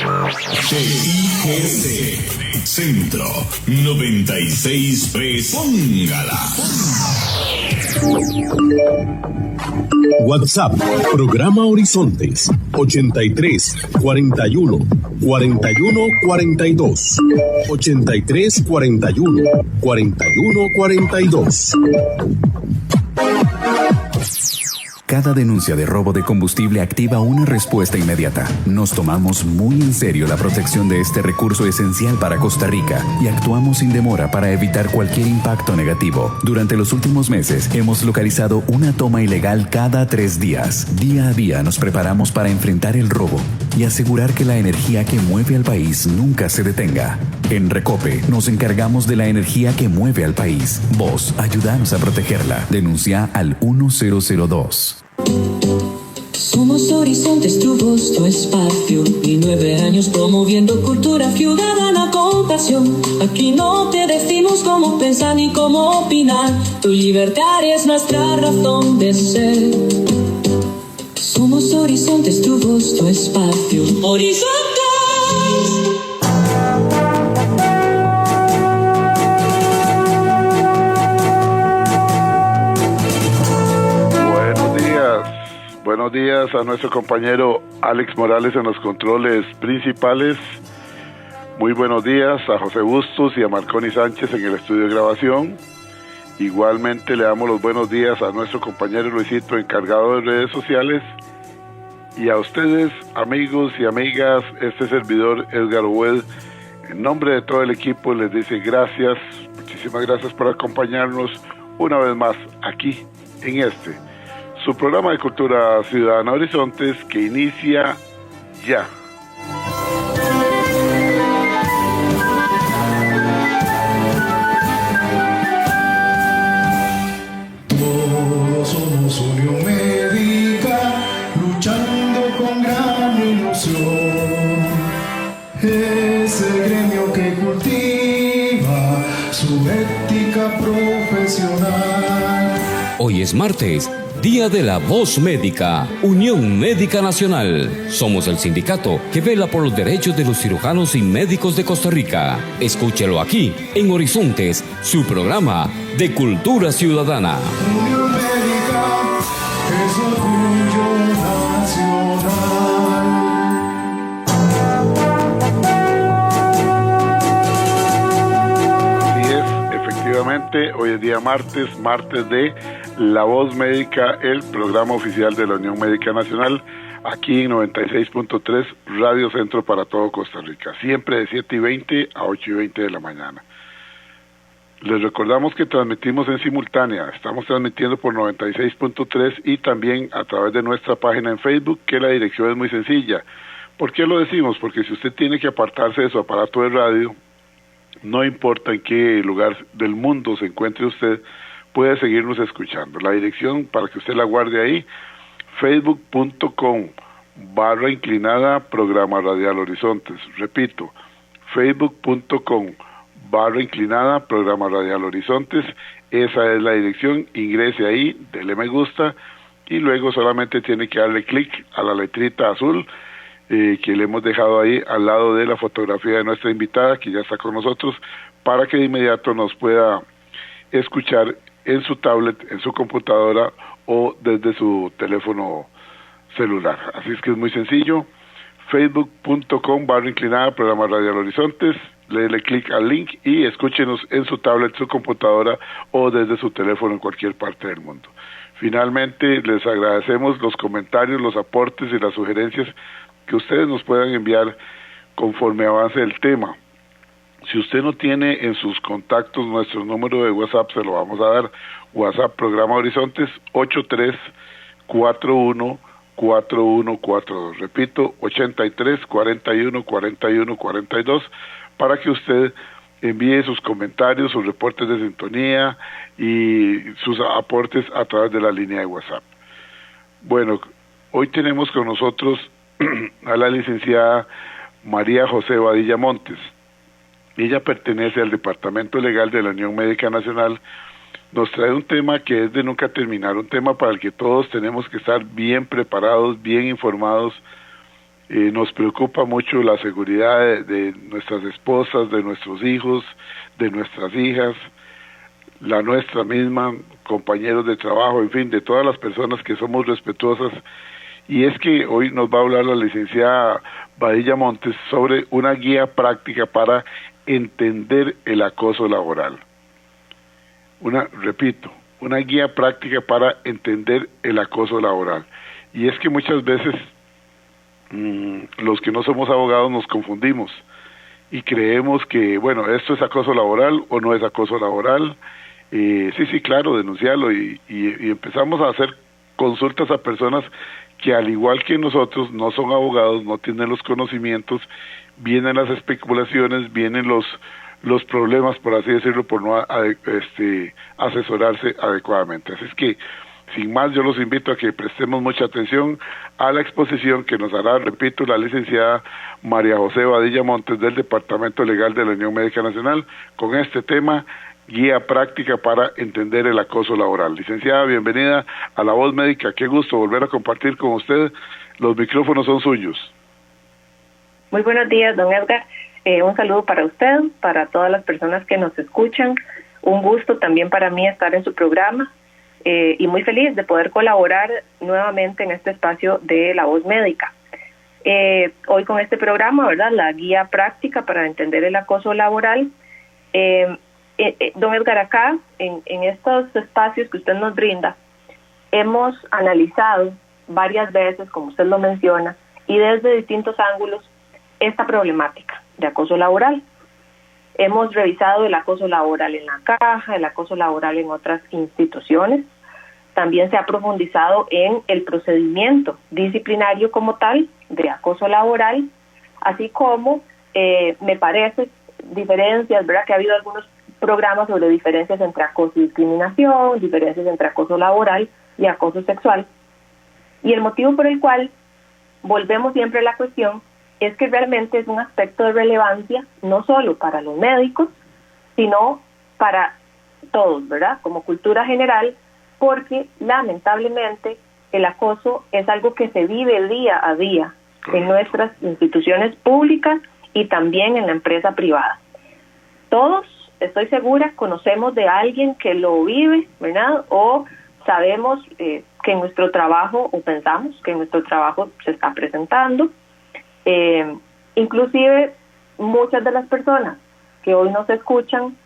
TIGC Centro 96.3. Póngala. WhatsApp, programa Horizontes, 83 41 41 42. 83 41 41 42. Cada denuncia de robo de combustible activa una respuesta inmediata. Nos tomamos muy en serio la protección de este recurso esencial para Costa Rica y actuamos sin demora para evitar cualquier impacto negativo. Durante los últimos meses hemos localizado una toma ilegal cada 3 días. Día a día nos preparamos para enfrentar el robo y asegurar que la energía que mueve al país nunca se detenga. En Recope nos encargamos de la energía que mueve al país. Vos, ayúdanos a protegerla. Denuncia al 1002. Somos Horizontes, tu voz, tu espacio, y 9 años promoviendo cultura ciudadana con pasión. Aquí no te decimos cómo pensar ni cómo opinar, tu libertad es nuestra razón de ser. Somos Horizontes, tu voz, tu espacio. Horizontes. Buenos días a nuestro compañero Alex Morales en los controles principales. Muy buenos días a José Bustos y a Marconi Sánchez en el estudio de grabación. Igualmente le damos los buenos días a nuestro compañero Luisito, encargado de redes sociales. Y a ustedes, amigos y amigas, este servidor Edgar Obued, en nombre de todo el equipo les dice gracias, muchísimas gracias por acompañarnos una vez más aquí en su programa de Cultura Ciudadana Horizontes, que inicia ya. Todos somos Unión Médica, luchando con gran ilusión. Ese gremio que cultiva su ética profesional. Hoy es martes, Día de la Voz Médica, Unión Médica Nacional. Somos el sindicato que vela por los derechos de los cirujanos y médicos de Costa Rica. Escúchelo aquí, en Horizontes, su programa de Cultura Ciudadana. Unión Médica es orgullo nacional. Así es, efectivamente, hoy es día martes de La Voz Médica, el programa oficial de la Unión Médica Nacional, aquí en 96.3 Radio Centro para todo Costa Rica, siempre de 7:20 a 8:20 de la mañana. Les recordamos que transmitimos en simultánea, estamos transmitiendo por 96.3 y también a través de nuestra página en Facebook, que la dirección es muy sencilla. ¿Por qué lo decimos? Porque si usted tiene que apartarse de su aparato de radio, no importa en qué lugar del mundo se encuentre usted, puede seguirnos escuchando. La dirección, para que usted la guarde ahí, facebook.com/inclinada Programa Radial Horizontes. Repito, facebook.com/inclinada Programa Radial Horizontes. Esa es la dirección. Ingrese ahí, dele me gusta y luego solamente tiene que darle clic a la letrita azul que le hemos dejado ahí al lado de la fotografía de nuestra invitada, que ya está con nosotros, para que de inmediato nos pueda escuchar en su tablet, en su computadora o desde su teléfono celular. Así es que es muy sencillo. facebook.com/inclinada Programa Radial Horizontes. Dele clic al link y escúchenos en su tablet, su computadora o desde su teléfono en cualquier parte del mundo. Finalmente, les agradecemos los comentarios, los aportes y las sugerencias que ustedes nos puedan enviar conforme avance el tema. Si usted no tiene en sus contactos nuestro número de WhatsApp, se lo vamos a dar. WhatsApp Programa Horizontes 83414142. Repito, 83414142, para que usted envíe sus comentarios, sus reportes de sintonía y sus aportes a través de la línea de WhatsApp. Bueno, hoy tenemos con nosotros a la licenciada María José Badilla Montes. Ella pertenece al Departamento Legal de la Unión Médica Nacional. Nos trae un tema que es de nunca terminar, un tema para el que todos tenemos que estar bien preparados, bien informados, Nos preocupa mucho la seguridad de nuestras esposas, de nuestros hijos, de nuestras hijas, la nuestra misma, compañeros de trabajo, en fin, de todas las personas que somos respetuosas. Y es que hoy nos va a hablar la licenciada Badilla Montes sobre una guía práctica para entender el acoso laboral. Una guía práctica para entender el acoso laboral. Y es que muchas veces los que no somos abogados nos confundimos y creemos que, bueno, esto es acoso laboral o no es acoso laboral. Sí, claro, denunciarlo y empezamos a hacer consultas a personas que al igual que nosotros no son abogados, no tienen los conocimientos, vienen las especulaciones, vienen los problemas, por así decirlo, por no asesorarse adecuadamente. Así es que, sin más, yo los invito a que prestemos mucha atención a la exposición que nos hará, repito, la licenciada María José Badilla Montes del Departamento Legal de la Unión Médica Nacional con este tema, guía práctica para entender el acoso laboral. Licenciada, bienvenida a La Voz Médica, qué gusto volver a compartir con usted, los micrófonos son suyos. Muy buenos días, don Edgar, un saludo para usted, para todas las personas que nos escuchan, un gusto también para mí estar en su programa y muy feliz de poder colaborar nuevamente en este espacio de La Voz Médica. Hoy con este programa, ¿verdad?, la guía práctica para entender el acoso laboral. Don Edgar, acá, en estos espacios que usted nos brinda, hemos analizado varias veces, como usted lo menciona, y desde distintos ángulos, esta problemática de acoso laboral. Hemos revisado el acoso laboral en la caja, el acoso laboral en otras instituciones. También se ha profundizado en el procedimiento disciplinario como tal de acoso laboral, así como, me parece, diferencias, ¿verdad?, que ha habido algunos programas sobre diferencias entre acoso y discriminación, diferencias entre acoso laboral y acoso sexual. Y el motivo por el cual volvemos siempre a la cuestión es que realmente es un aspecto de relevancia no solo para los médicos, sino para todos, ¿verdad?, como cultura general, porque lamentablemente el acoso es algo que se vive día a día en nuestras instituciones públicas y también en la empresa privada. Todos, estoy segura, conocemos de alguien que lo vive, ¿verdad?, o sabemos que en nuestro trabajo, o pensamos que en nuestro trabajo se está presentando. Inclusive muchas de las personas que hoy nos escuchan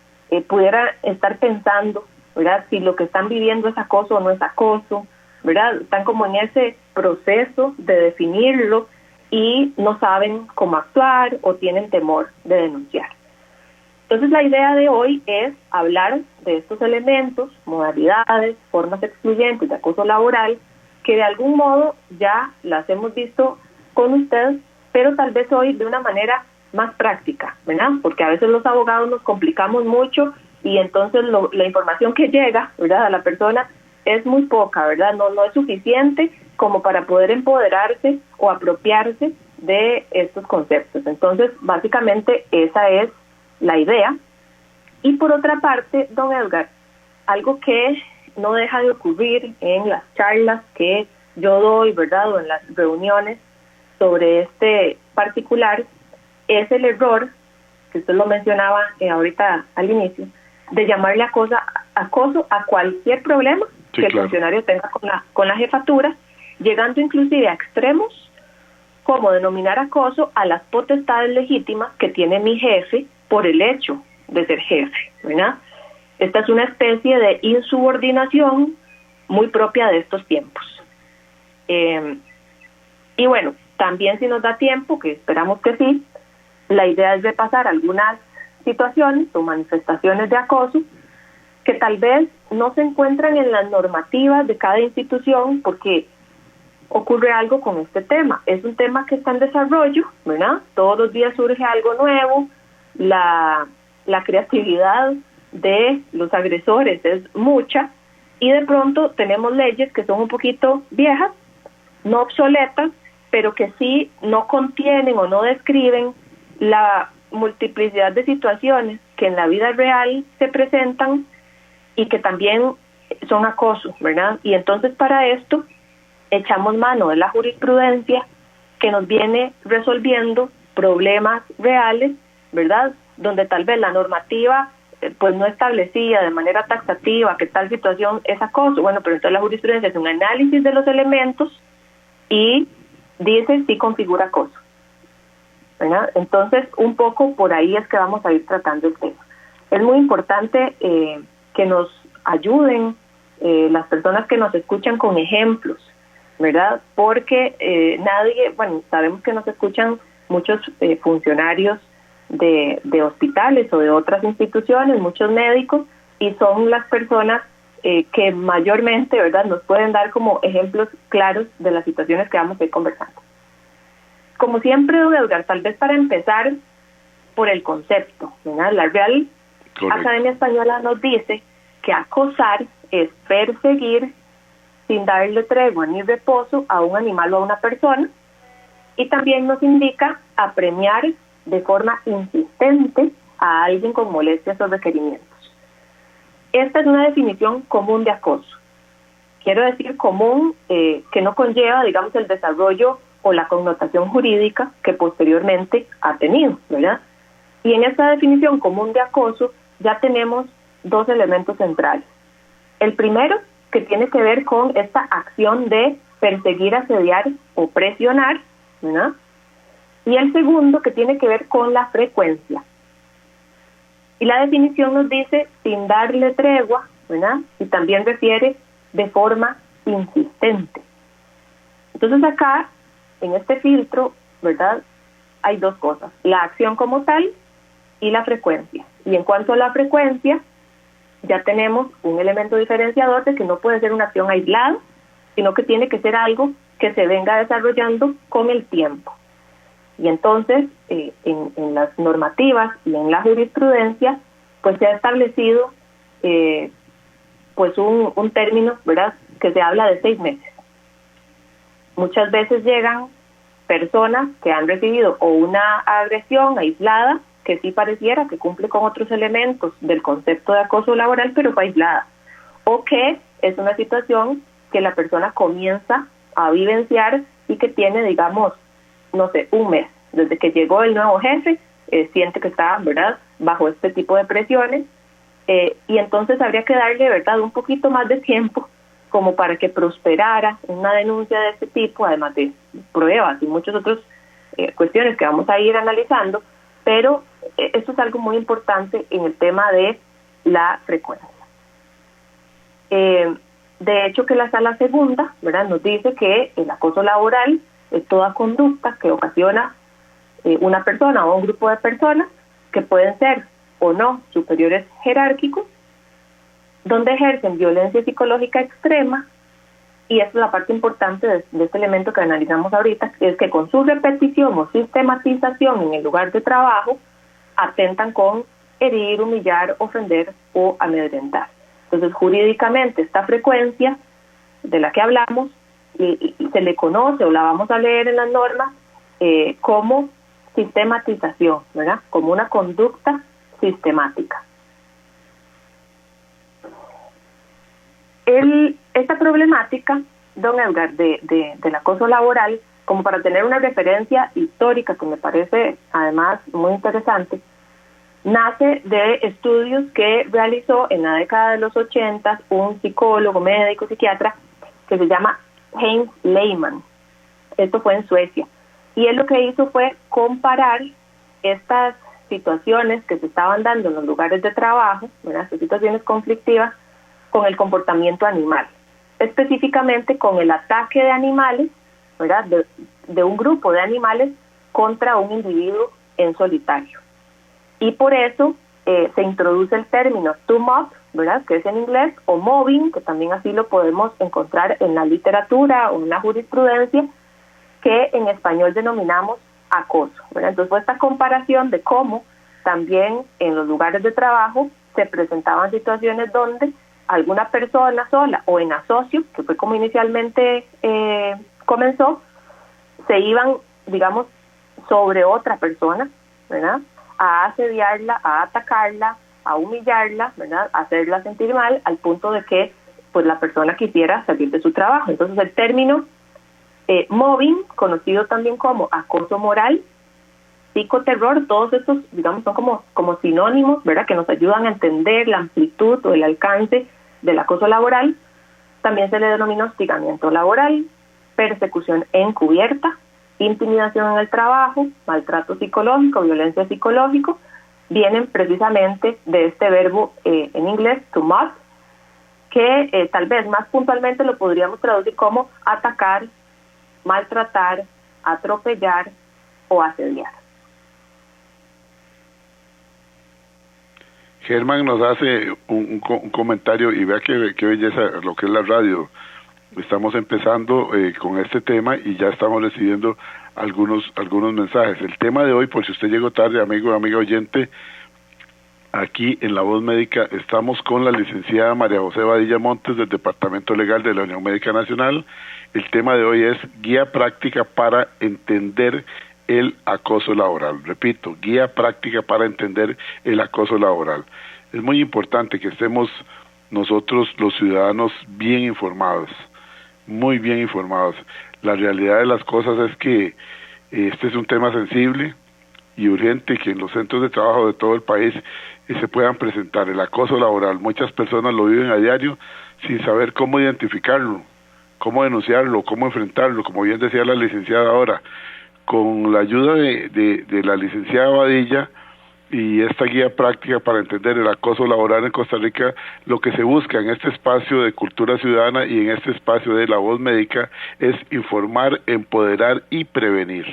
pudieran estar pensando, ¿verdad?, si lo que están viviendo es acoso o no es acoso, ¿verdad? Están como en ese proceso de definirlo y no saben cómo actuar o tienen temor de denunciar. Entonces la idea de hoy es hablar de estos elementos, modalidades, formas excluyentes de acoso laboral, que de algún modo ya las hemos visto con ustedes, pero tal vez hoy de una manera más práctica, ¿verdad? Porque a veces los abogados nos complicamos mucho y entonces la información que llega, ¿verdad?, a la persona es muy poca, ¿verdad? No es suficiente como para poder empoderarse o apropiarse de estos conceptos. Entonces, básicamente esa es la idea. Y por otra parte, don Edgar, algo que no deja de ocurrir en las charlas que yo doy, ¿verdad?, o en las reuniones sobre este particular, es el error, que usted lo mencionaba ahorita al inicio, de llamarle acoso a cualquier problema que el funcionario tenga con la jefatura, llegando inclusive a extremos como denominar acoso a las potestades legítimas que tiene mi jefe por el hecho de ser jefe, ¿verdad? Esta es una especie de insubordinación muy propia de estos tiempos. Y bueno, también si nos da tiempo, que esperamos que sí, la idea es repasar algunas situaciones o manifestaciones de acoso que tal vez no se encuentran en las normativas de cada institución, porque ocurre algo con este tema. Es un tema que está en desarrollo, ¿verdad? Todos los días surge algo nuevo, la creatividad de los agresores es mucha, y de pronto tenemos leyes que son un poquito viejas, no obsoletas, pero que sí no contienen o no describen la multiplicidad de situaciones que en la vida real se presentan y que también son acoso, ¿verdad? Y entonces para esto echamos mano de la jurisprudencia que nos viene resolviendo problemas reales, ¿verdad? Donde tal vez la normativa pues no establecía de manera taxativa que tal situación es acoso. Bueno, pero entonces la jurisprudencia hace un análisis de los elementos y dice si configura acoso, ¿verdad? Entonces, un poco por ahí es que vamos a ir tratando el tema. Es muy importante que nos ayuden las personas que nos escuchan con ejemplos, ¿verdad? Porque sabemos que nos escuchan muchos funcionarios de hospitales o de otras instituciones, muchos médicos, y son las personas que mayormente, ¿verdad?, nos pueden dar como ejemplos claros de las situaciones que vamos a ir conversando. Como siempre, don Edgar, tal vez para empezar por el concepto, ¿verdad? La Real Academia Española nos dice que acosar es perseguir sin darle tregua ni reposo a un animal o a una persona, y también nos indica apremiar de forma insistente a alguien con molestias o requerimientos. Esta es una definición común de acoso. Quiero decir común, que no conlleva, digamos, el desarrollo o la connotación jurídica que posteriormente ha tenido, ¿verdad? Y en esta definición común de acoso ya tenemos dos elementos centrales. El primero, que tiene que ver con esta acción de perseguir, asediar o presionar, ¿verdad? Y el segundo, que tiene que ver con la frecuencia. Y la definición nos dice sin darle tregua, ¿verdad? Y también refiere de forma insistente. Entonces acá, en este filtro, ¿verdad?, hay dos cosas: la acción como tal y la frecuencia. Y en cuanto a la frecuencia, ya tenemos un elemento diferenciador de que no puede ser una acción aislada, sino que tiene que ser algo que se venga desarrollando con el tiempo. Y entonces, en las normativas y en la jurisprudencia, pues se ha establecido pues un término, ¿verdad?, que se habla de 6 meses. Muchas veces llegan personas que han recibido o una agresión aislada, que sí pareciera que cumple con otros elementos del concepto de acoso laboral, pero fue aislada, o que es una situación que la persona comienza a vivenciar y que tiene, digamos, no sé, un mes, desde que llegó el nuevo jefe, siente que está, ¿verdad?, bajo este tipo de presiones, y entonces habría que darle, ¿verdad?, un poquito más de tiempo como para que prosperara una denuncia de este tipo, además de pruebas y muchas otras cuestiones que vamos a ir analizando, pero esto es algo muy importante en el tema de la frecuencia. De hecho, que la Sala Segunda, ¿verdad?, nos dice que el acoso laboral es toda conducta que ocasiona una persona o un grupo de personas que pueden ser o no superiores jerárquicos, donde ejercen violencia psicológica extrema, y esa es la parte importante de este elemento que analizamos ahorita, es que con su repetición o sistematización en el lugar de trabajo, atentan con herir, humillar, ofender o amedrentar. Entonces, jurídicamente, esta frecuencia de la que hablamos, y se le conoce, o la vamos a leer en las normas, como sistematización, ¿verdad?, como una conducta sistemática. Esta problemática, don Edgar, del acoso laboral, como para tener una referencia histórica que me parece además muy interesante, nace de estudios que realizó en la década de los 80 un psicólogo, médico, psiquiatra, que se llama Heinz Lehmann. Esto fue en Suecia. Y él lo que hizo fue comparar estas situaciones que se estaban dando en los lugares de trabajo, estas situaciones conflictivas, con el comportamiento animal, específicamente con el ataque de animales, ¿verdad?, de un grupo de animales contra un individuo en solitario. Y por eso se introduce el término to mob, ¿verdad?, que es en inglés, o mobbing, que también así lo podemos encontrar en la literatura o en la jurisprudencia, que en español denominamos acoso, ¿verdad? Entonces fue esta comparación de cómo también en los lugares de trabajo se presentaban situaciones donde alguna persona sola o en asocio, que fue como inicialmente comenzó, se iban, digamos, sobre otra persona, ¿verdad?, a asediarla, a atacarla, a humillarla, ¿verdad?, a hacerla sentir mal, al punto de que pues la persona quisiera salir de su trabajo. Entonces el término Mobbing, conocido también como acoso moral, psicoterror, todos estos, digamos, son como sinónimos, ¿verdad?, que nos ayudan a entender la amplitud o el alcance del acoso laboral. También se le denomina hostigamiento laboral, persecución encubierta, intimidación en el trabajo, maltrato psicológico, violencia psicológico, vienen precisamente de este verbo en inglés, to mob, que tal vez más puntualmente lo podríamos traducir como atacar, maltratar, atropellar o asediar. Germán nos hace un comentario y vea qué belleza lo que es la radio. Estamos empezando con este tema y ya estamos recibiendo algunos mensajes. El tema de hoy, por si usted llegó tarde, amigo y amiga oyente, aquí en La Voz Médica estamos con la licenciada María José Badilla Montes del Departamento Legal de la Unión Médica Nacional. El tema de hoy es guía práctica para entender el acoso laboral. Repito, guía práctica para entender el acoso laboral. Es muy importante que estemos nosotros los ciudadanos bien informados, muy bien informados. La realidad de las cosas es que este es un tema sensible y urgente, que en los centros de trabajo de todo el país se puedan presentar el acoso laboral. Muchas personas lo viven a diario sin saber cómo identificarlo, cómo denunciarlo, cómo enfrentarlo, como bien decía la licenciada ahora. Con la ayuda de la licenciada Badilla y esta guía práctica para entender el acoso laboral en Costa Rica, lo que se busca en este espacio de cultura ciudadana y en este espacio de La Voz Médica es informar, empoderar y prevenir.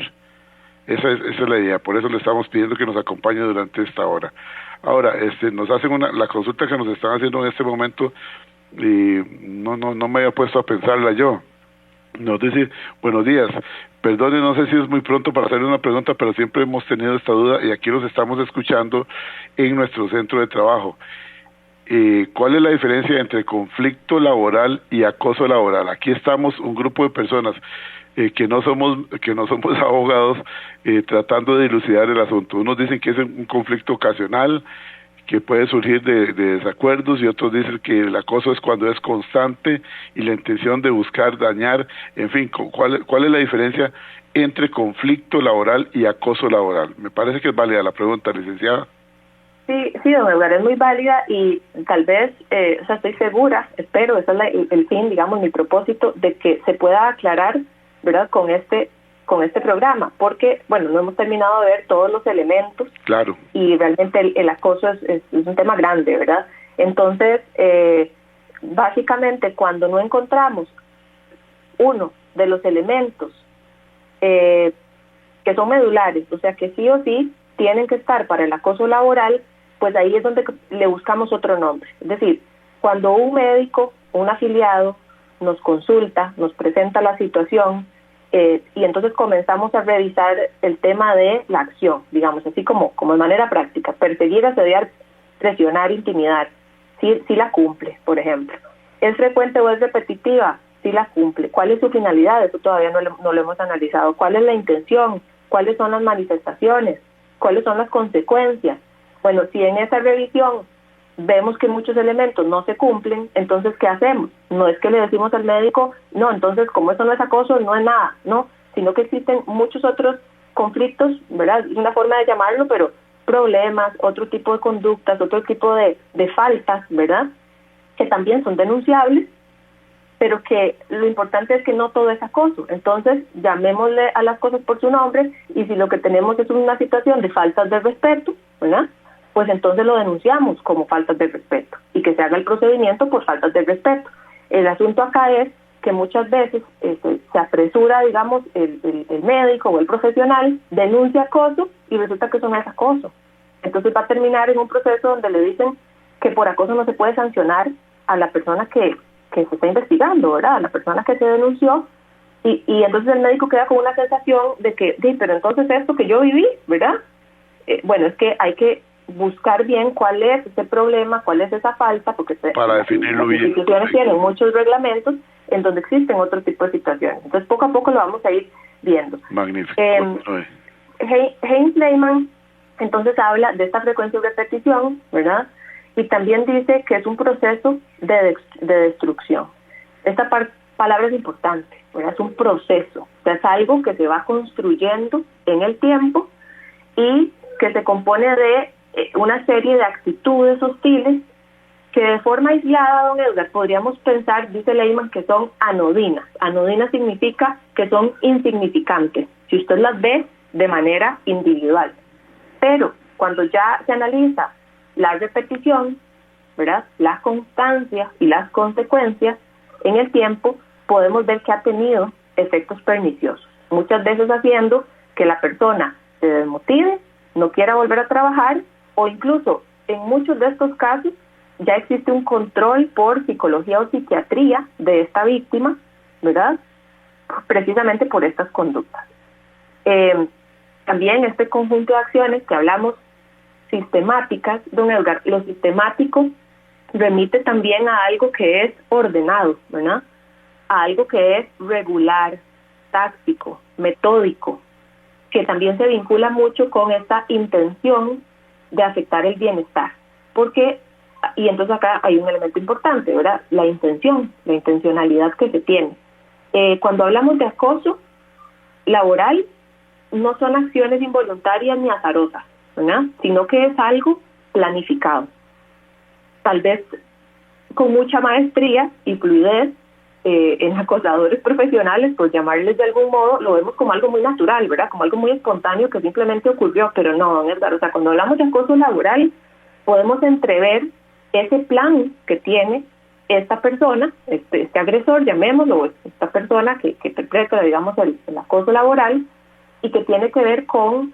Esa es la idea, por eso le estamos pidiendo que nos acompañe durante esta hora. Ahora, nos hacen la consulta que nos están haciendo en este momento, y no me había puesto a pensarla yo. Nos dice, buenos días, perdone, no sé si es muy pronto para hacerle una pregunta, pero siempre hemos tenido esta duda y aquí los estamos escuchando en nuestro centro de trabajo. ¿Cuál es la diferencia entre conflicto laboral y acoso laboral? Aquí estamos un grupo de personas que no somos abogados tratando de dilucidar el asunto. Unos dicen que es un conflicto ocasional, que puede surgir de desacuerdos, y otros dicen que el acoso es cuando es constante y la intención de buscar dañar. En fin, ¿cuál es la diferencia entre conflicto laboral y acoso laboral? Me parece que es válida la pregunta, licenciada. Sí, don Edgar, es muy válida y tal vez, estoy segura, espero, ese es el fin, digamos, mi propósito, de que se pueda aclarar, ¿verdad?, con este programa, porque, bueno, no hemos terminado de ver todos los elementos. Claro. Y realmente el acoso es un tema grande, ¿verdad? Entonces, básicamente, cuando no encontramos uno de los elementos que son medulares, o sea, que sí o sí tienen que estar para el acoso laboral, pues ahí es donde le buscamos otro nombre. Es decir, cuando un médico, un afiliado, nos consulta, nos presenta la situación, y entonces comenzamos a revisar el tema de la acción, digamos, así como de manera práctica, perseguir, asediar, presionar, intimidar, si la cumple, por ejemplo. ¿Es frecuente o es repetitiva? Si la cumple. ¿Cuál es su finalidad? Eso todavía no lo hemos analizado. ¿Cuál es la intención? ¿Cuáles son las manifestaciones? ¿Cuáles son las consecuencias? Bueno, si en esa revisión vemos que muchos elementos no se cumplen, entonces, ¿qué hacemos? No es que le decimos al médico, no, entonces, como eso no es acoso, no es nada, no, sino que existen muchos otros conflictos, ¿verdad? Es una forma de llamarlo, pero problemas, otro tipo de conductas, otro tipo de faltas, ¿verdad?, que también son denunciables, pero que lo importante es que no todo es acoso. Entonces, llamémosle a las cosas por su nombre, y si lo que tenemos es una situación de faltas de respeto, ¿verdad?, pues entonces lo denunciamos como faltas de respeto y que se haga el procedimiento por faltas de respeto. El asunto acá es que muchas veces se apresura, digamos, el médico o el profesional, denuncia acoso y resulta que eso no es acoso. Entonces va a terminar en un proceso donde le dicen que por acoso no se puede sancionar a la persona que se está investigando, ¿verdad?, a la persona que se denunció, y entonces el médico queda con una sensación de que, pero entonces esto que yo viví, ¿verdad? Bueno, es que hay que buscar bien cuál es ese problema, cuál es esa falta, porque para definirlo bien. Las instituciones tienen muchos reglamentos en donde existen otro tipo de situaciones. Entonces, poco a poco lo vamos a ir viendo. Magnífico. Heinz Lehmann, entonces, habla de esta frecuencia y repetición, ¿verdad? Y también dice que es un proceso de destrucción. Esta palabra es importante, ¿verdad? Es un proceso. O sea, es algo que se va construyendo en el tiempo y que se compone de una serie de actitudes hostiles que de forma aislada, don Edgar, podríamos pensar, dice Lehmann, que son anodinas. Anodina significa que son insignificantes, si usted las ve de manera individual. Pero cuando ya se analiza la repetición, ¿verdad?, la constancia y las consecuencias en el tiempo, podemos ver que ha tenido efectos perniciosos, muchas veces haciendo que la persona se desmotive, no quiera volver a trabajar, o incluso en muchos de estos casos ya existe un control por psicología o psiquiatría de esta víctima, ¿verdad?, precisamente por estas conductas. También este conjunto de acciones que hablamos sistemáticas, don Edgar, lo sistemático remite también a algo que es ordenado, ¿verdad?, a algo que es regular, táctico, metódico, que también se vincula mucho con esta intención de afectar el bienestar. Porque, y entonces acá hay un elemento importante, ¿verdad?, la intención, la intencionalidad que se tiene. Cuando hablamos de acoso laboral, no son acciones involuntarias ni azarosas, ¿verdad?, sino que es algo planificado. Tal vez con mucha maestría y fluidez, en acosadores profesionales, por llamarles de algún modo, lo vemos como algo muy natural, ¿verdad?, como algo muy espontáneo que simplemente ocurrió, pero no, don Edgar, o sea, cuando hablamos de acoso laboral, podemos entrever ese plan que tiene esta persona, este agresor, llamémoslo, esta persona que perpetra, digamos, el acoso laboral, y que tiene que ver con,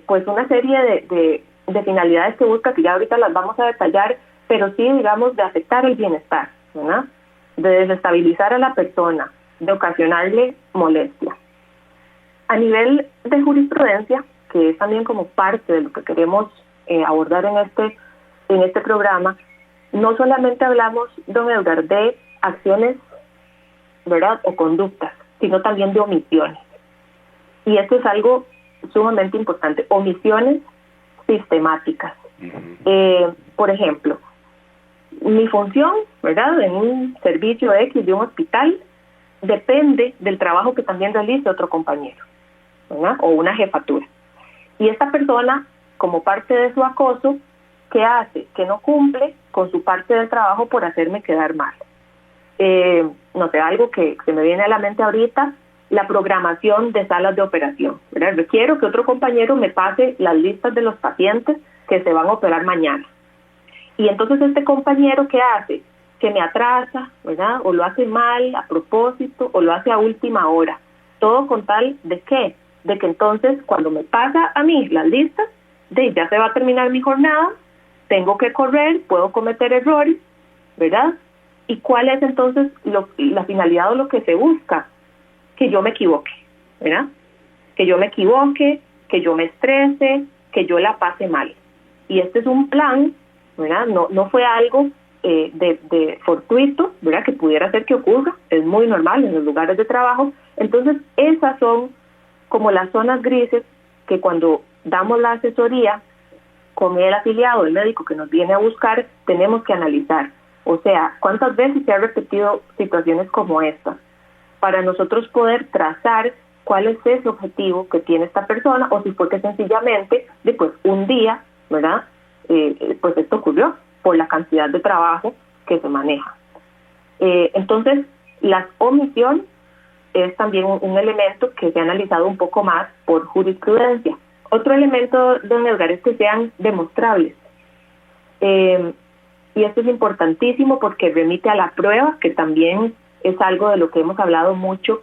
pues, una serie de finalidades que busca, que ya ahorita las vamos a detallar, pero sí, digamos, de afectar el bienestar, ¿verdad?, de desestabilizar a la persona, de ocasionarle molestia. A nivel de jurisprudencia, que es también como parte de lo que queremos abordar en este programa, no solamente hablamos, don Edgar, de acciones, ¿verdad?, o conductas, sino también de omisiones. Y esto es algo sumamente importante, omisiones sistemáticas. Por ejemplo, mi función, ¿verdad?, en un servicio X de un hospital depende del trabajo que también realice otro compañero, ¿verdad?, o una jefatura. Y esta persona, como parte de su acoso, ¿qué hace? Que no cumple con su parte del trabajo por hacerme quedar mal. No sé, algo que se me viene a la mente ahorita, la programación de salas de operación, ¿verdad? Requiero que otro compañero me pase las listas de los pacientes que se van a operar mañana. Y entonces este compañero, ¿qué hace? Que me atrasa, ¿verdad?, o lo hace mal a propósito, o lo hace a última hora. Todo con tal de ¿qué? De que entonces cuando me pasa a mí las listas, ya se va a terminar mi jornada, tengo que correr, puedo cometer errores, ¿verdad? ¿Y cuál es entonces la finalidad o lo que se busca? Que yo me equivoque, ¿verdad? Que yo me equivoque, que yo me estrese, que yo la pase mal. Y este es un plan, ¿verdad? No fue algo de fortuito, ¿verdad?, que pudiera ser que ocurra, es muy normal en los lugares de trabajo. Entonces, esas son como las zonas grises que cuando damos la asesoría con el afiliado, el médico que nos viene a buscar, tenemos que analizar. O sea, ¿cuántas veces se han repetido situaciones como estas? Para nosotros poder trazar cuál es ese objetivo que tiene esta persona, o si fue que sencillamente, después un día, ¿verdad?, pues esto ocurrió por la cantidad de trabajo que se maneja. Entonces, la omisión es también un elemento que se ha analizado un poco más por jurisprudencia. Otro elemento, don Edgar, es que sean demostrables. Y esto es importantísimo porque remite a la prueba, que también es algo de lo que hemos hablado mucho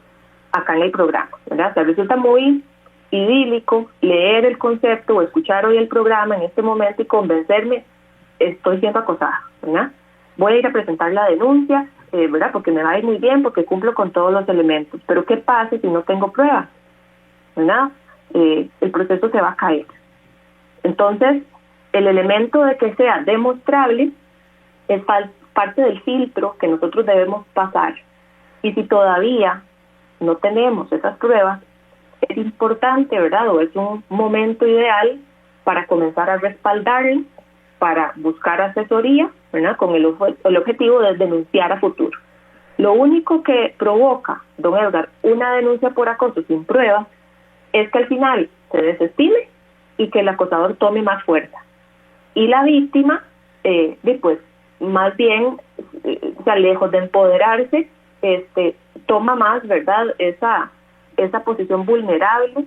acá en el programa, ¿verdad? O sea, resulta muy idílico leer el concepto o escuchar hoy el programa en este momento y convencerme, estoy siendo acosada, ¿verdad? Voy a ir a presentar la denuncia, ¿verdad?, porque me va a ir muy bien, porque cumplo con todos los elementos. Pero ¿qué pasa si no tengo pruebas? ¿Verdad? El proceso se va a caer. Entonces, el elemento de que sea demostrable es parte del filtro que nosotros debemos pasar. Y si todavía no tenemos esas pruebas, es importante, ¿verdad?, o es un momento ideal para comenzar a respaldar, para buscar asesoría, ¿verdad?, con el objetivo de denunciar a futuro. Lo único que provoca, don Edgar, una denuncia por acoso sin pruebas es que al final se desestime y que el acosador tome más fuerza. Y la víctima, después, más bien, lejos de empoderarse, toma más, ¿verdad?, esa posición vulnerable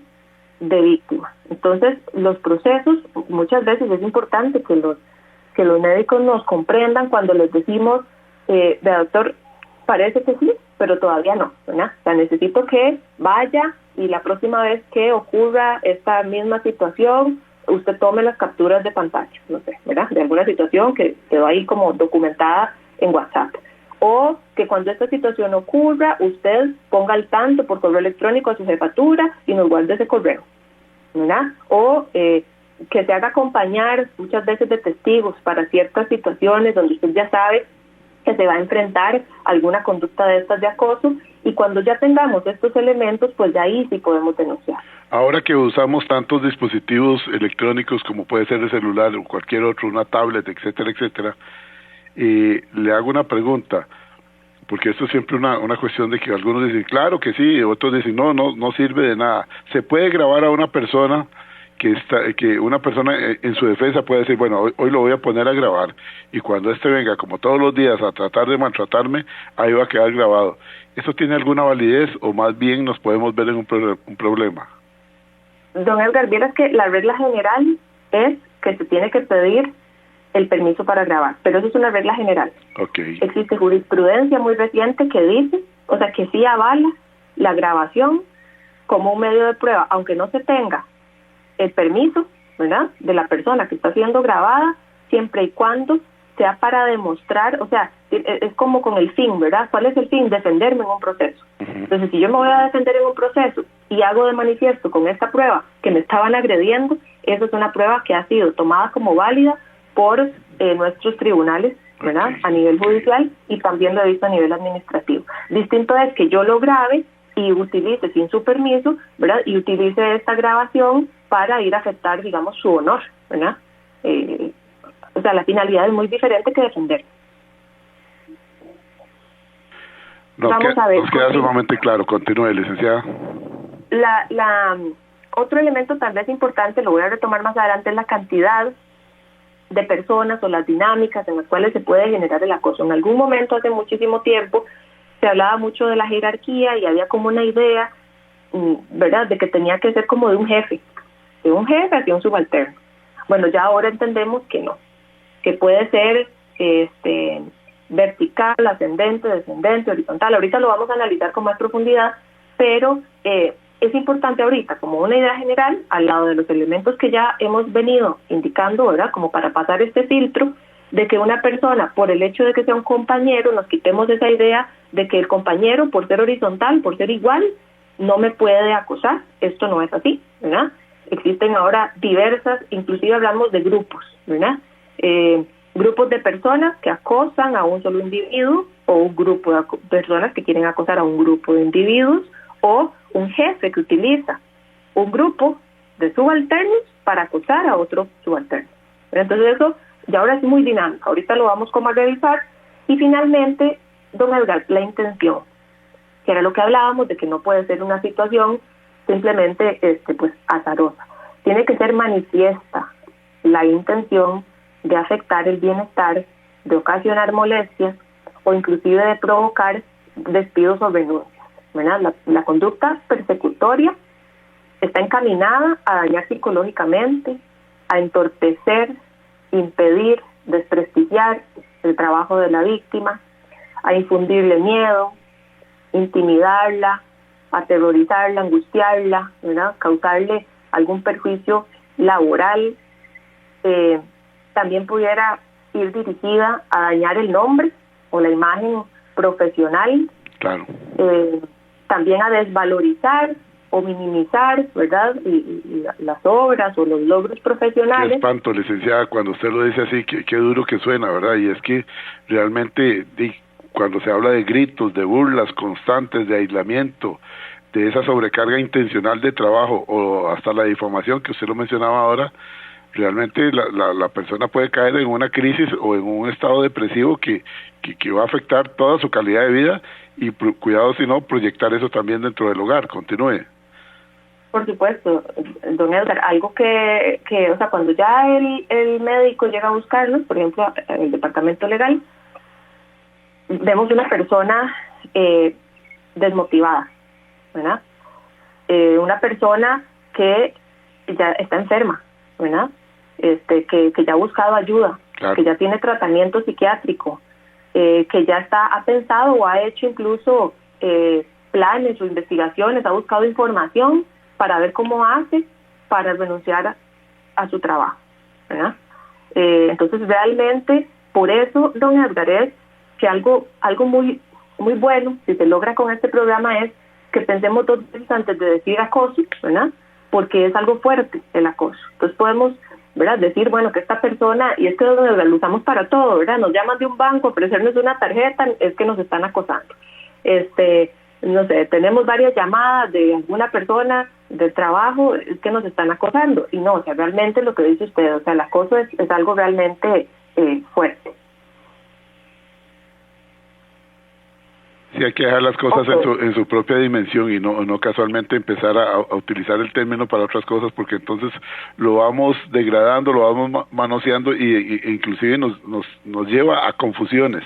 de víctima. Entonces, los procesos, muchas veces es importante que los médicos nos comprendan cuando les decimos, doctor, parece que sí, pero todavía no, ¿verdad? O sea, necesito que vaya y la próxima vez que ocurra esta misma situación, usted tome las capturas de pantalla, no sé, ¿verdad?, de alguna situación que quedó ahí como documentada en WhatsApp. O que cuando esta situación ocurra, usted ponga al tanto por correo electrónico a su jefatura y nos guarde ese correo, ¿verdad? O que se haga acompañar muchas veces de testigos para ciertas situaciones donde usted ya sabe que se va a enfrentar alguna conducta de estas de acoso, y cuando ya tengamos estos elementos, pues de ahí sí podemos denunciar. Ahora que usamos tantos dispositivos electrónicos como puede ser el celular o cualquier otro, una tablet, etcétera, etcétera, le hago una pregunta, porque esto es siempre una cuestión de que algunos dicen, claro que sí, otros dicen, no sirve de nada. ¿Se puede grabar a una persona que una persona en su defensa puede decir, bueno, hoy lo voy a poner a grabar, y cuando venga, como todos los días, a tratar de maltratarme, ahí va a quedar grabado? ¿Eso tiene alguna validez o más bien nos podemos ver en un problema? Don Edgar, vieras que la regla general es que se tiene que pedir el permiso para grabar, pero eso es una regla general. Okay. Existe jurisprudencia muy reciente que dice, o sea, que sí avala la grabación como un medio de prueba, aunque no se tenga el permiso, ¿verdad?, de la persona que está siendo grabada, siempre y cuando sea para demostrar, o sea, es como con el fin, ¿verdad? ¿Cuál es el fin? Defenderme en un proceso. Entonces, si yo me voy a defender en un proceso y hago de manifiesto con esta prueba que me estaban agrediendo, eso es una prueba que ha sido tomada como válida por nuestros tribunales, ¿verdad?, a nivel judicial, y también lo he visto a nivel administrativo. Distinto es que yo lo grabe y utilice sin su permiso, ¿verdad?, y utilice esta grabación para ir a afectar, digamos, su honor, ¿verdad? O sea, la finalidad es muy diferente que defender. Vamos a ver. Nos queda sumamente claro. Continúe, licenciada. Otro elemento tal vez importante, lo voy a retomar más adelante, es la cantidad de personas o las dinámicas en las cuales se puede generar el acoso. En algún momento, hace muchísimo tiempo, se hablaba mucho de la jerarquía y había como una idea, ¿verdad?, de que tenía que ser como de un jefe hacia un subalterno. Bueno, ya ahora entendemos que no, que puede ser vertical, ascendente, descendente, horizontal. Ahorita lo vamos a analizar con más profundidad, pero es importante ahorita, como una idea general, al lado de los elementos que ya hemos venido indicando, ¿verdad?, como para pasar este filtro, de que una persona, por el hecho de que sea un compañero, nos quitemos esa idea de que el compañero, por ser horizontal, por ser igual, no me puede acosar. Esto no es así, ¿verdad? Existen ahora diversas, inclusive hablamos de grupos, ¿verdad? Grupos de personas que acosan a un solo individuo, o un grupo de personas que quieren acosar a un grupo de individuos, o un jefe que utiliza un grupo de subalternos para acosar a otro subalterno. Entonces eso ya ahora es muy dinámico, ahorita lo vamos como a revisar. Y finalmente, don Edgar, la intención, que era lo que hablábamos de que no puede ser una situación simplemente pues azarosa. Tiene que ser manifiesta la intención de afectar el bienestar, de ocasionar molestias o inclusive de provocar despidos o renuncias, ¿verdad? La conducta persecutoria está encaminada a dañar psicológicamente, a entorpecer, impedir, desprestigiar el trabajo de la víctima, a infundirle miedo, intimidarla, aterrorizarla, angustiarla, ¿verdad?, causarle algún perjuicio laboral. También pudiera ir dirigida a dañar el nombre o la imagen profesional. Claro. También a desvalorizar o minimizar, ¿verdad?, y las obras o los logros profesionales. Qué espanto, licenciada, cuando usted lo dice así, qué duro que suena, ¿verdad? Y es que realmente cuando se habla de gritos, de burlas constantes, de aislamiento, de esa sobrecarga intencional de trabajo o hasta la difamación que usted lo mencionaba ahora, realmente la persona puede caer en una crisis o en un estado depresivo que va a afectar toda su calidad de vida y cuidado si no proyectar eso también dentro del hogar. Continúe. Por supuesto, don Edgar, algo que o sea, cuando ya el médico llega a buscarnos, por ejemplo, el departamento legal, vemos una persona desmotivada, ¿verdad? Una persona que ya está enferma, ¿verdad? Que ya ha buscado ayuda, claro, que ya tiene tratamiento psiquiátrico, que ya ha pensado o ha hecho incluso planes o investigaciones, ha buscado información para ver cómo hace para renunciar a su trabajo, ¿verdad? Entonces realmente por eso, don Edgar, es que algo muy muy bueno, si se logra con este programa, es que pensemos 2 veces antes de decir acoso, ¿verdad? Porque es algo fuerte el acoso. Entonces podemos, ¿verdad?, decir, bueno, que esta persona, y es que lo usamos para todo, ¿verdad? Nos llaman de un banco a ofrecernos una tarjeta, es que nos están acosando. No sé, tenemos varias llamadas de alguna persona del trabajo, es que nos están acosando. Y no, o sea, realmente lo que dice usted, o sea, el acoso es algo realmente fuerte. Sí, hay que dejar las cosas en su propia dimensión y no casualmente empezar a utilizar el término para otras cosas, porque entonces lo vamos degradando, lo vamos manoseando y inclusive nos lleva a confusiones.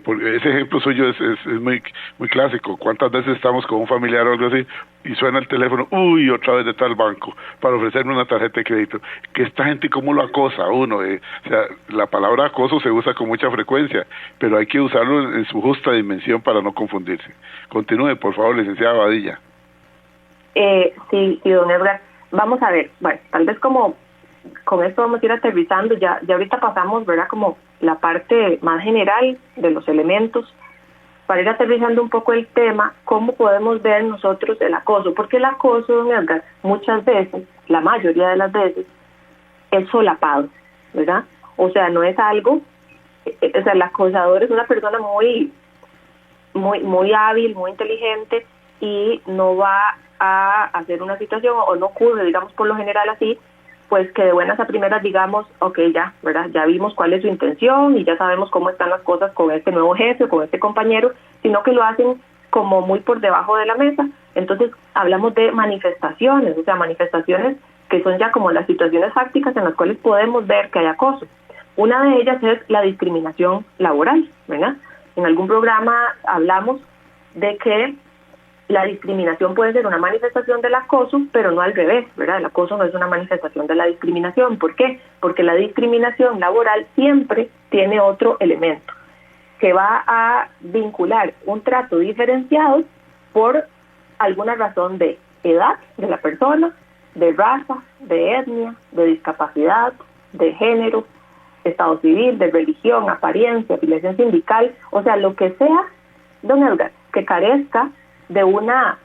Porque ese ejemplo suyo es muy muy clásico. ¿Cuántas veces estamos con un familiar o algo así y suena el teléfono, uy, otra vez de tal banco, para ofrecerme una tarjeta de crédito? Que esta gente, ¿cómo lo acosa a uno? O sea, la palabra acoso se usa con mucha frecuencia, pero hay que usarlo en su justa dimensión para no confundirse. Continúe, por favor, licenciada Badilla. Sí, don Edgar. Vamos a ver, bueno, tal vez como con esto vamos a ir aterrizando, ya ahorita pasamos, ¿verdad?, como la parte más general de los elementos, para ir aterrizando un poco el tema, cómo podemos ver nosotros el acoso, porque el acoso, don Edgar, muchas veces, la mayoría de las veces, es solapado, ¿verdad? O sea, no es algo, o sea, el acosador es una persona muy hábil, muy inteligente, y no va a hacer una situación, o no ocurre, digamos, por lo general así, pues que de buenas a primeras digamos, ok, ya, ¿verdad? Ya vimos cuál es su intención y ya sabemos cómo están las cosas con este nuevo jefe o con este compañero, sino que lo hacen como muy por debajo de la mesa. Entonces hablamos de manifestaciones, o sea, manifestaciones que son ya como las situaciones fácticas en las cuales podemos ver que hay acoso. Una de ellas es la discriminación laboral, ¿verdad? En algún programa hablamos de que la discriminación puede ser una manifestación del acoso, pero no al revés, ¿verdad? El acoso no es una manifestación de la discriminación. ¿Por qué? Porque la discriminación laboral siempre tiene otro elemento, que va a vincular un trato diferenciado por alguna razón de edad de la persona, de raza, de etnia, de discapacidad, de género, estado civil, de religión, apariencia, afiliación sindical, o sea, lo que sea, don Edgar, que carezca de una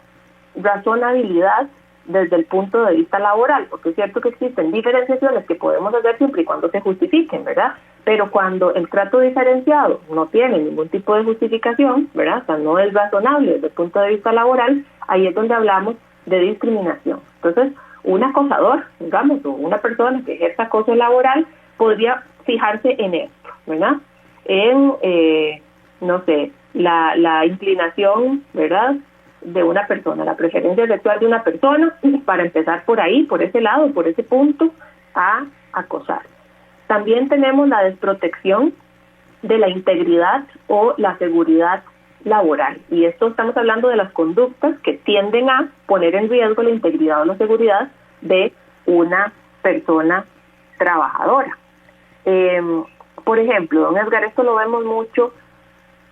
razonabilidad desde el punto de vista laboral, porque es cierto que existen diferenciaciones que podemos hacer siempre y cuando se justifiquen, ¿verdad? Pero cuando el trato diferenciado no tiene ningún tipo de justificación, ¿verdad? O sea, no es razonable desde el punto de vista laboral, ahí es donde hablamos de discriminación. Entonces, un acosador, digamos, o una persona que ejerza acoso laboral podría fijarse en esto, ¿verdad? En, no sé, la inclinación, ¿verdad?, de una persona, la preferencia sexual de una persona, para empezar por ahí, por ese lado, por ese punto, a acosar. También tenemos la desprotección de la integridad o la seguridad laboral, y esto estamos hablando de las conductas que tienden a poner en riesgo la integridad o la seguridad de una persona trabajadora. Por ejemplo, don Edgar, esto lo vemos mucho.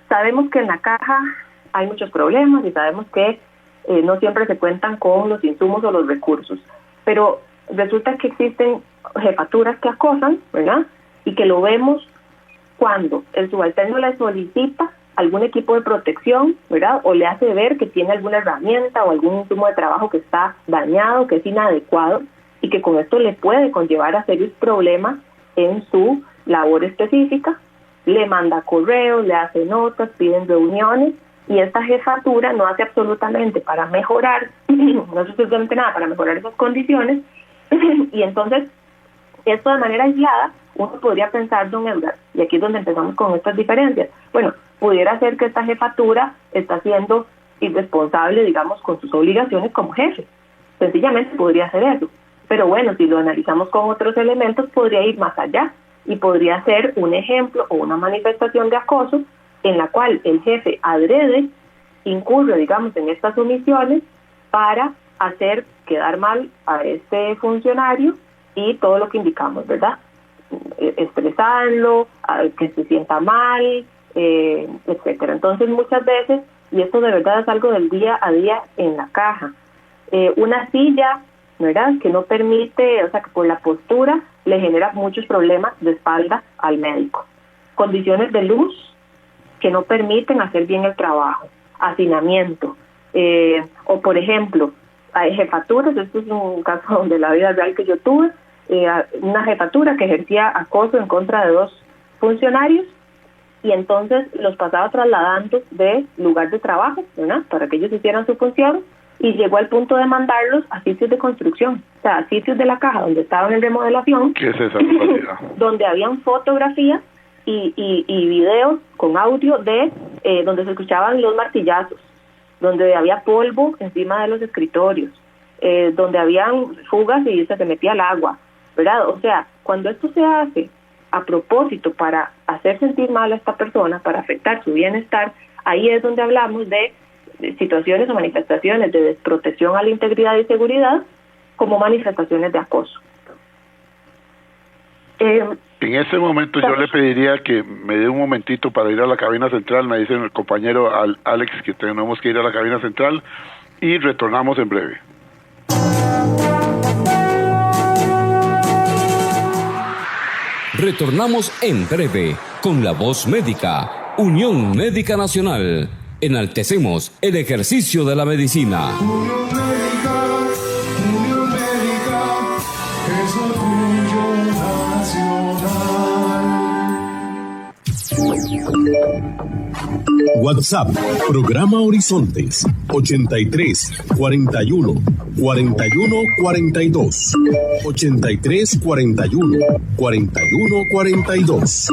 Sabemos que en la caja hay muchos problemas y sabemos que no siempre se cuentan con los insumos o los recursos, pero resulta que existen jefaturas que acosan, ¿verdad? Y que lo vemos cuando el subalterno le solicita algún equipo de protección, ¿verdad? O le hace ver que tiene alguna herramienta o algún insumo de trabajo que está dañado, que es inadecuado, y que con esto le puede conllevar a serios problemas en su labor específica. Le manda correos, le hace notas, piden reuniones, y esta jefatura no hace absolutamente para mejorar, no hace absolutamente nada para mejorar esas condiciones, y entonces Esto de manera aislada, uno podría pensar, don Edgar, y aquí es donde empezamos con estas diferencias. Bueno, pudiera ser que esta jefatura está siendo irresponsable, digamos, con sus obligaciones como jefe. Sencillamente podría ser eso. Pero bueno, si lo analizamos con otros elementos, podría ir más allá y podría ser un ejemplo o una manifestación de acoso en la cual el jefe adrede incurre, digamos, en estas omisiones para hacer quedar mal a este funcionario y todo lo que indicamos, ¿verdad? Estresarlo, que se sienta mal, etcétera. Entonces, muchas veces, y esto de verdad es algo del día a día en la caja, una silla, ¿verdad?, que no permite, o sea, que por la postura le genera muchos problemas de espalda al médico. Condiciones de luz que no permiten hacer bien el trabajo, hacinamiento, o por ejemplo, hay jefaturas, esto es un caso de la vida real que yo tuve, una jefatura que ejercía acoso en contra de 2 funcionarios y entonces los pasaba trasladando de lugar de trabajo, ¿verdad?, para que ellos hicieran su función, y llegó al punto de mandarlos a sitios de construcción, o sea, a sitios de la caja donde estaban en remodelación. ¿Qué es esa capacidad? Donde habían fotografías y videos con audio de donde se escuchaban los martillazos, donde había polvo encima de los escritorios, donde habían fugas y se metía el agua, ¿verdad? O sea, cuando esto se hace a propósito para hacer sentir mal a esta persona, para afectar su bienestar, ahí es donde hablamos de situaciones o manifestaciones de desprotección a la integridad y seguridad como manifestaciones de acoso. En ese momento yo le pediría que me dé un momentito para ir a la cabina central. Me dice el compañero Alex que tenemos que ir a la cabina central y retornamos en breve. Retornamos en breve con La Voz Médica, Unión Médica Nacional. Enaltecemos el ejercicio de la medicina. Unión Médica es orgullo nacional. WhatsApp, programa Horizontes, 83 41 41 42. 83 41 41 42.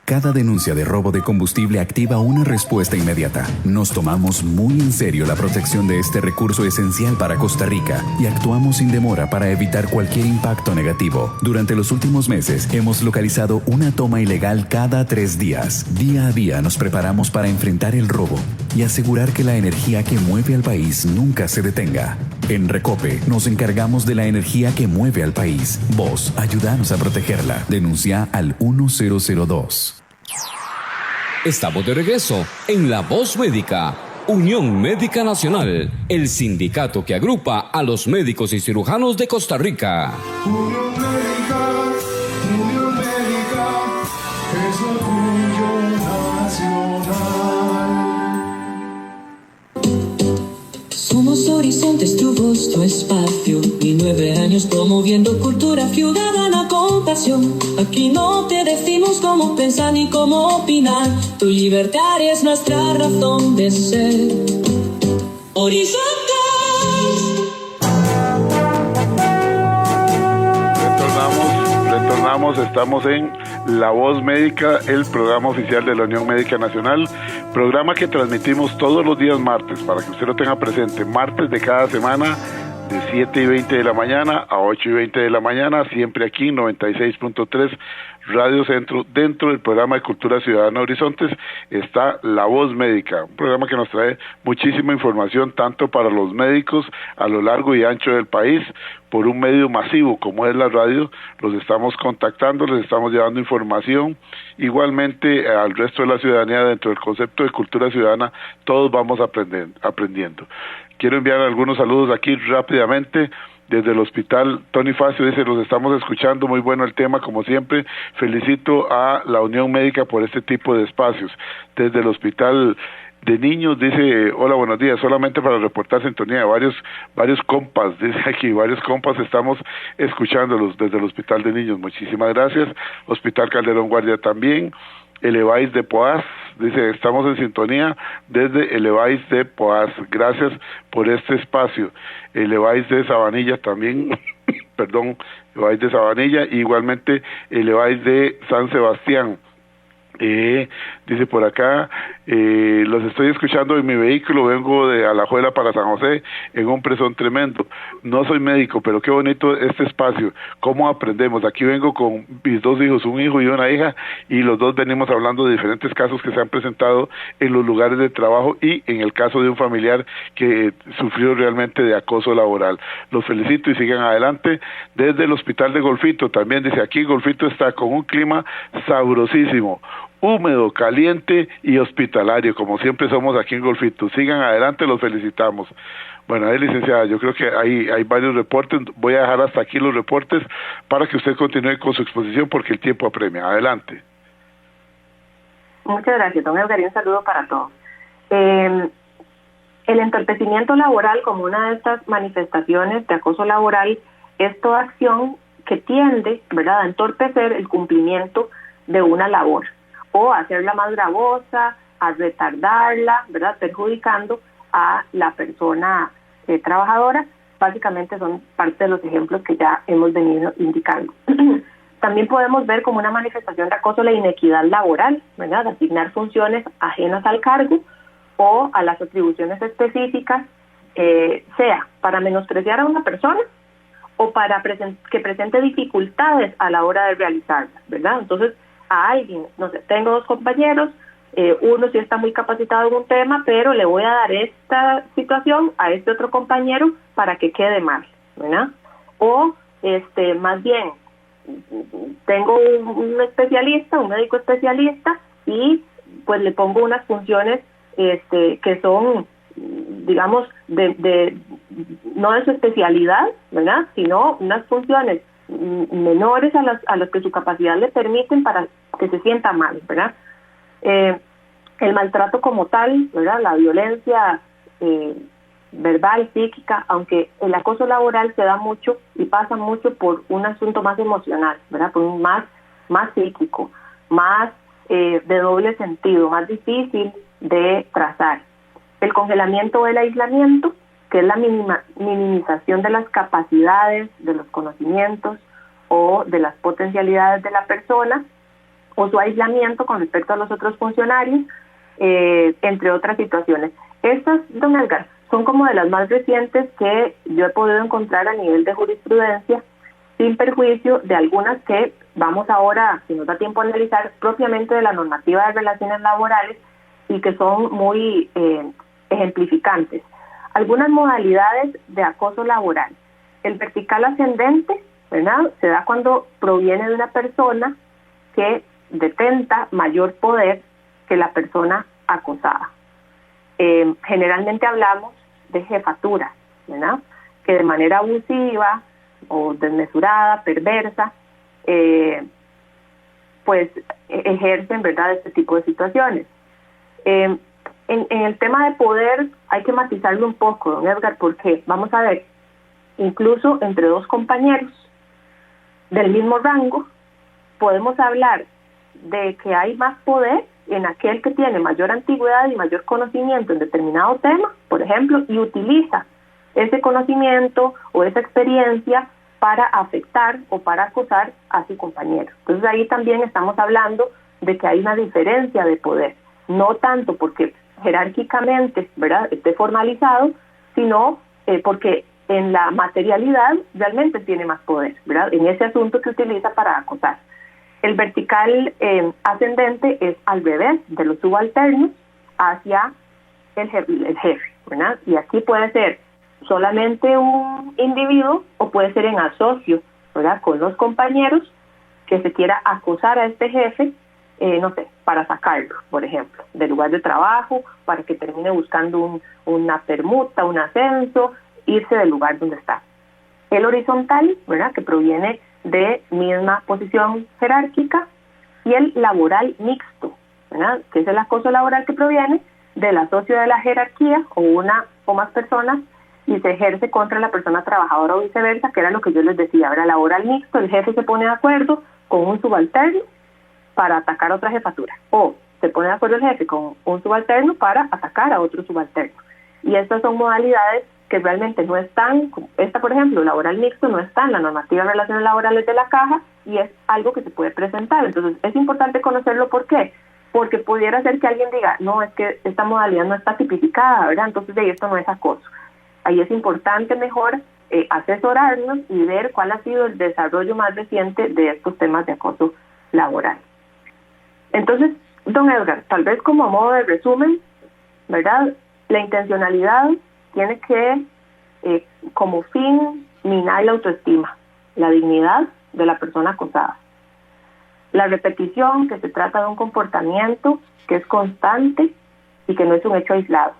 Cada denuncia de robo de combustible activa una respuesta inmediata. Nos tomamos muy en serio la protección de este recurso esencial para Costa Rica y actuamos sin demora para evitar cualquier impacto negativo. Durante los últimos meses hemos localizado una toma ilegal cada 3 días. Día a día nos preparamos para enfrentar el robo y asegurar que la energía que mueve al país nunca se detenga. En Recope nos encargamos de la energía que mueve al país. Vos, ayúdanos a protegerla. Denuncia al 1002. Estamos de regreso en La Voz Médica, Unión Médica Nacional, el sindicato que agrupa a los médicos y cirujanos de Costa Rica. Unión Médica es orgullo nacional. Somos Horizontes, tu voz, tu espacio, y 9 años promoviendo cultura ciudadana con pasión. Aquí no te decimos cómo pensar ni cómo opinar, tu libertad es nuestra razón de ser. Horizontes. Retornamos, estamos en La Voz Médica, el programa oficial de la Unión Médica Nacional, programa que transmitimos todos los días martes, para que usted lo tenga presente, martes de cada semana, de 7:20 de la mañana a 8:20 de la mañana, siempre aquí en 96.3 Radio Centro. Dentro del programa de Cultura Ciudadana Horizontes está La Voz Médica, un programa que nos trae muchísima información, tanto para los médicos a lo largo y ancho del país, por un medio masivo como es la radio. Los estamos contactando, les estamos llevando información. Igualmente al resto de la ciudadanía, dentro del concepto de cultura ciudadana, todos vamos aprendiendo. Quiero enviar algunos saludos aquí rápidamente. Desde el hospital, Tony Facio dice, los estamos escuchando, muy bueno el tema como siempre, felicito a la Unión Médica por este tipo de espacios. Desde el hospital de niños dice, hola, buenos días, solamente para reportar sintonía de varios compas, dice aquí, varios compas estamos escuchándolos desde el hospital de niños, muchísimas gracias. Hospital Calderón Guardia también. Elevais de Poás, dice, estamos en sintonía desde Elevais de Poás, gracias por este espacio. Elevais de Sabanilla también, Leváis de Sabanilla, igualmente Leváis de San Sebastián. Dice por acá, los estoy escuchando en mi vehículo, vengo de Alajuela para San José en un presón tremendo. No soy médico, pero qué bonito este espacio, cómo aprendemos. Aquí vengo con mis 2 hijos, un hijo y una hija, y los dos venimos hablando de diferentes casos que se han presentado en los lugares de trabajo y en el caso de un familiar que sufrió realmente de acoso laboral. Los felicito y sigan adelante. Desde el hospital de Golfito, también dice aquí, Golfito está con un clima sabrosísimo, húmedo, caliente y hospitalario, como siempre somos aquí en Golfito. Sigan adelante, los felicitamos. Bueno, licenciada, yo creo que hay varios reportes, voy a dejar hasta aquí los reportes para que usted continúe con su exposición porque el tiempo apremia. Adelante. Muchas gracias, don Edgar, y un saludo para todos. El entorpecimiento laboral como una de estas manifestaciones de acoso laboral es toda acción que tiende, ¿verdad?, a entorpecer el cumplimiento de una labor o a hacerla más gravosa, a retardarla, ¿verdad?, perjudicando a la persona trabajadora. Básicamente son parte de los ejemplos que ya hemos venido indicando. También podemos ver como una manifestación de acoso la inequidad laboral, ¿verdad?, asignar funciones ajenas al cargo o a las atribuciones específicas, sea para menospreciar a una persona o para que presente dificultades a la hora de realizarlas, ¿verdad? Entonces, a alguien, no sé, tengo 2 compañeros, uno sí está muy capacitado en un tema, pero le voy a dar esta situación a este otro compañero para que quede mal, ¿verdad? O, más bien, tengo un especialista, un médico especialista, y pues le pongo unas funciones que son, digamos, no de su especialidad, ¿verdad?, sino unas funciones menores a las que su capacidad le permiten para que se sienta mal, ¿verdad? El maltrato como tal, ¿verdad?, la violencia verbal, psíquica, aunque el acoso laboral se da mucho y pasa mucho por un asunto más emocional, ¿verdad?, por un más psíquico, más de doble sentido, más difícil de trazar. El congelamiento o el aislamiento, que es la minimización de las capacidades, de los conocimientos o de las potencialidades de la persona, o su aislamiento con respecto a los otros funcionarios, entre otras situaciones. Estas, don Edgar, son como de las más recientes que yo he podido encontrar a nivel de jurisprudencia, sin perjuicio de algunas que vamos ahora, si nos da tiempo a analizar, propiamente de la normativa de relaciones laborales y que son muy ejemplificantes. Algunas modalidades de acoso laboral. El vertical ascendente, ¿verdad?, se da cuando proviene de una persona que detenta mayor poder que la persona acosada. Generalmente hablamos de jefatura, ¿verdad?, que de manera abusiva o desmesurada, perversa, pues ejercen, ¿verdad?, este tipo de situaciones. En el tema de poder hay que matizarlo un poco, don Edgar, porque vamos a ver, incluso entre 2 compañeros del mismo rango, podemos hablar de que hay más poder en aquel que tiene mayor antigüedad y mayor conocimiento en determinado tema, por ejemplo, y utiliza ese conocimiento o esa experiencia para afectar o para acosar a su compañero. Entonces ahí también estamos hablando de que hay una diferencia de poder, no tanto porque jerárquicamente, ¿verdad?, esté formalizado, sino porque en la materialidad realmente tiene más poder, ¿verdad?, en ese asunto que utiliza para acosar. El vertical ascendente es al revés, de los subalternos hacia el jefe, ¿verdad? Y aquí puede ser solamente un individuo o puede ser en asocio, ¿verdad?, con los compañeros que se quiera acosar a este jefe, no sé, para sacarlo, por ejemplo, del lugar de trabajo, para que termine buscando una permuta, un ascenso, irse del lugar donde está. El horizontal, ¿verdad?, que proviene de misma posición jerárquica, y el laboral mixto, ¿verdad?, que es el acoso laboral que proviene del asocio de la jerarquía o una o más personas y se ejerce contra la persona trabajadora o viceversa, que era lo que yo les decía. Ahora, laboral mixto, el jefe se pone de acuerdo con un subalterno para atacar a otra jefatura, o se pone de acuerdo el jefe con un subalterno para atacar a otro subalterno. Y estas son modalidades que realmente no están, esta por ejemplo, laboral mixto, no está en la normativa de relaciones laborales de la Caja y es algo que se puede presentar. Entonces es importante conocerlo. ¿Por qué? Porque pudiera ser que alguien diga, no, es que esta modalidad no está tipificada, ¿verdad? Entonces de esto no es acoso. Ahí es importante mejor asesorarnos y ver cuál ha sido el desarrollo más reciente de estos temas de acoso laboral. Entonces, don Edgar, tal vez como a modo de resumen, ¿verdad? La intencionalidad tiene que, como fin, minar la autoestima, la dignidad de la persona acosada. La repetición, que se trata de un comportamiento que es constante y que no es un hecho aislado.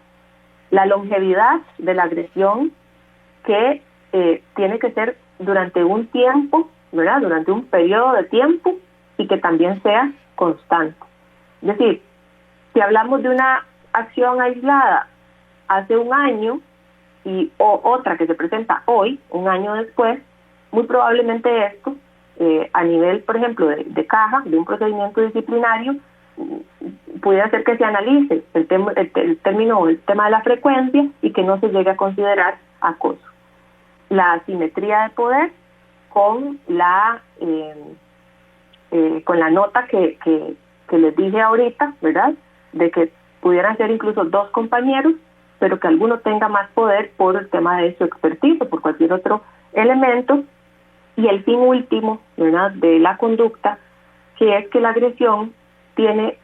La longevidad de la agresión, que tiene que ser durante un tiempo, ¿verdad? Durante un periodo de tiempo y que también sea constante. Es decir, si hablamos de una acción aislada hace un año o otra que se presenta hoy, un año después, muy probablemente esto, a nivel, por ejemplo, de Caja, de un procedimiento disciplinario, pudiera ser que se analice el tema de la frecuencia y que no se llegue a considerar acoso. La asimetría de poder con la nota que les dije ahorita, ¿verdad? De que pudieran ser incluso dos compañeros, pero que alguno tenga más poder por el tema de su expertise o por cualquier otro elemento. Y el fin último, ¿verdad?, de la conducta, que es que la agresión tiene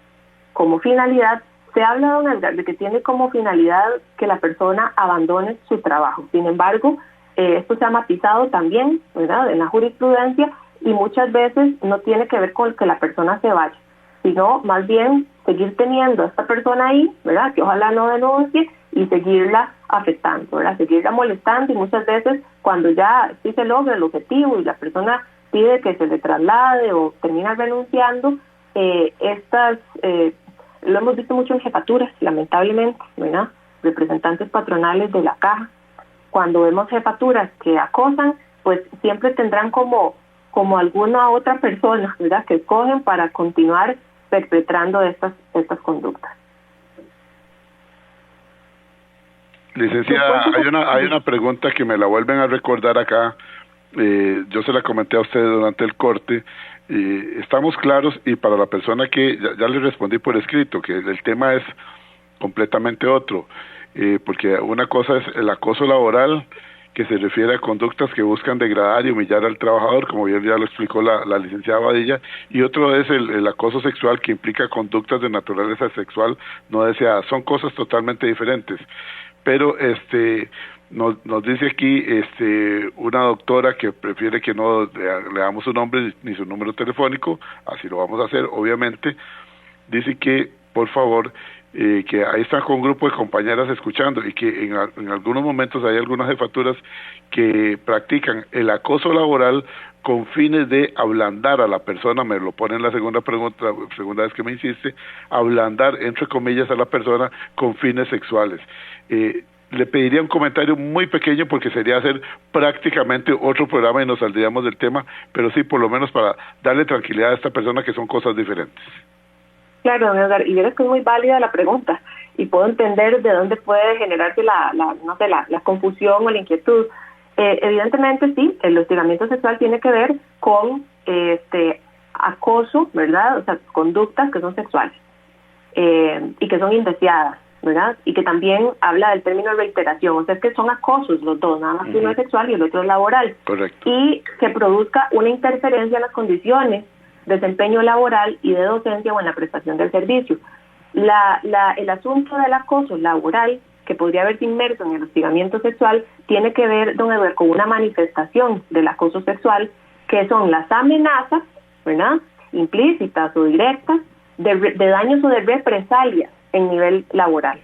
como finalidad, se habla, don Edgar, de que tiene como finalidad que la persona abandone su trabajo. Sin embargo, esto se ha matizado también, ¿verdad?, en la jurisprudencia, y muchas veces no tiene que ver con que la persona se vaya, sino más bien seguir teniendo a esta persona ahí, ¿verdad?, que ojalá no denuncie, y seguirla afectando, ¿verdad?, seguirla molestando, y muchas veces cuando ya sí se logra el objetivo y la persona pide que se le traslade o termina renunciando, lo hemos visto mucho en jefaturas, lamentablemente, ¿verdad?, representantes patronales de la Caja. Cuando vemos jefaturas que acosan, pues siempre tendrán como alguna otra persona, ¿verdad?, que escogen para continuar perpetrando estas conductas. Licenciada, hay una pregunta que me la vuelven a recordar acá. Yo se la comenté a usted durante el corte. Estamos claros, y para la persona que ya le respondí por escrito, que el tema es completamente otro, porque una cosa es el acoso laboral, que se refiere a conductas que buscan degradar y humillar al trabajador, como bien ya lo explicó la licenciada Badilla, y otro es el acoso sexual, que implica conductas de naturaleza sexual no deseada. Son cosas totalmente diferentes. Pero nos dice aquí una doctora que prefiere que no le damos su nombre ni su número telefónico, así lo vamos a hacer, obviamente. Dice que, por favor, que ahí están con un grupo de compañeras escuchando, y que en algunos momentos hay algunas jefaturas que practican el acoso laboral con fines de ablandar a la persona. Me lo pone en la segunda vez que me insiste, ablandar, entre comillas, a la persona con fines sexuales. Le pediría un comentario muy pequeño, porque sería hacer prácticamente otro programa y nos saldríamos del tema, pero sí, por lo menos para darle tranquilidad a esta persona, que son cosas diferentes. Claro, don Edgar, y es que es muy válida la pregunta, y puedo entender de dónde puede generarse la confusión o la inquietud. Evidentemente sí, el hostigamiento sexual tiene que ver con acoso, ¿verdad?, o sea, conductas que son sexuales y que son indeseadas, ¿verdad?, y que también habla del término reiteración, o sea, es que son acosos los dos, nada más que uno es sexual y el otro es laboral. Correcto. Y que produzca una interferencia en las condiciones de desempeño laboral y de docencia o en la prestación del servicio. El asunto del acoso laboral, que podría haberse inmerso en el hostigamiento sexual, tiene que ver, don Eduardo, con una manifestación del acoso sexual, que son las amenazas, ¿verdad?, implícitas o directas, de daños o de represalias en nivel laboral,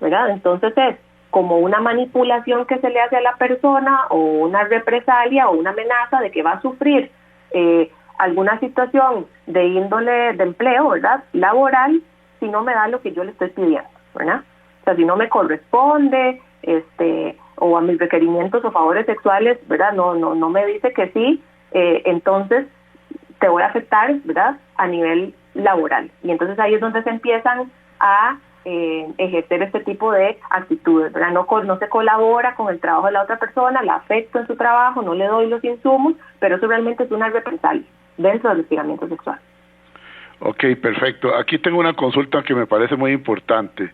¿verdad? Entonces es como una manipulación que se le hace a la persona, o una represalia o una amenaza de que va a sufrir alguna situación de índole de empleo, ¿verdad?, laboral, si no me da lo que yo le estoy pidiendo, ¿verdad? O sea, si no me corresponde, o a mis requerimientos o favores sexuales, ¿verdad?, no me dice que sí, entonces te voy a afectar, ¿verdad?, a nivel laboral. Y entonces ahí es donde se empiezan a ejercer este tipo de actitudes, ¿verdad? No se colabora con el trabajo de la otra persona, la afecto en su trabajo, no le doy los insumos, pero eso realmente es una represalia dentro del hostigamiento sexual. Ok, perfecto. Aquí tengo una consulta que me parece muy importante.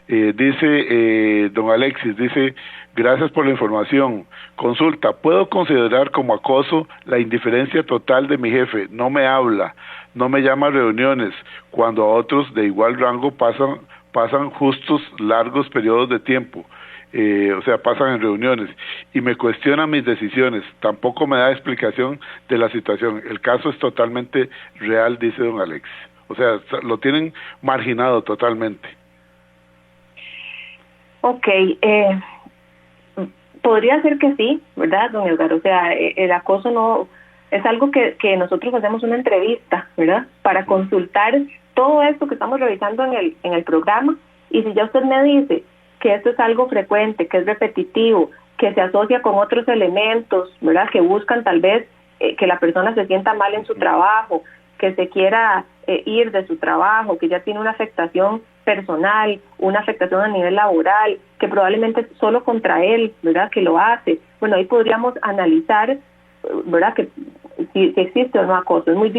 Dice don Alexis, dice, gracias por la información. Consulta, ¿puedo considerar como acoso la indiferencia total de mi jefe? No me habla, no me llama a reuniones, cuando a otros de igual rango pasan justos largos periodos de tiempo. O sea, pasan en reuniones y me cuestionan mis decisiones, tampoco me da explicación de la situación. El caso es totalmente real, dice don Alexis. O sea, lo tienen marginado totalmente. Ok, podría ser que sí, ¿verdad, don Edgar? O sea, el acoso no es algo que nosotros hacemos una entrevista, ¿verdad? Para consultar todo esto que estamos revisando en el programa, y si ya usted me dice que esto es algo frecuente, que es repetitivo, que se asocia con otros elementos, ¿verdad? Que buscan tal vez que la persona se sienta mal en su trabajo, que se quiera ir de su trabajo, que ya tiene una afectación personal, una afectación a nivel laboral, que probablemente es solo contra él, ¿verdad? Que lo hace. Bueno, ahí podríamos analizar, ¿verdad? Que si existe o no acoso. Es muy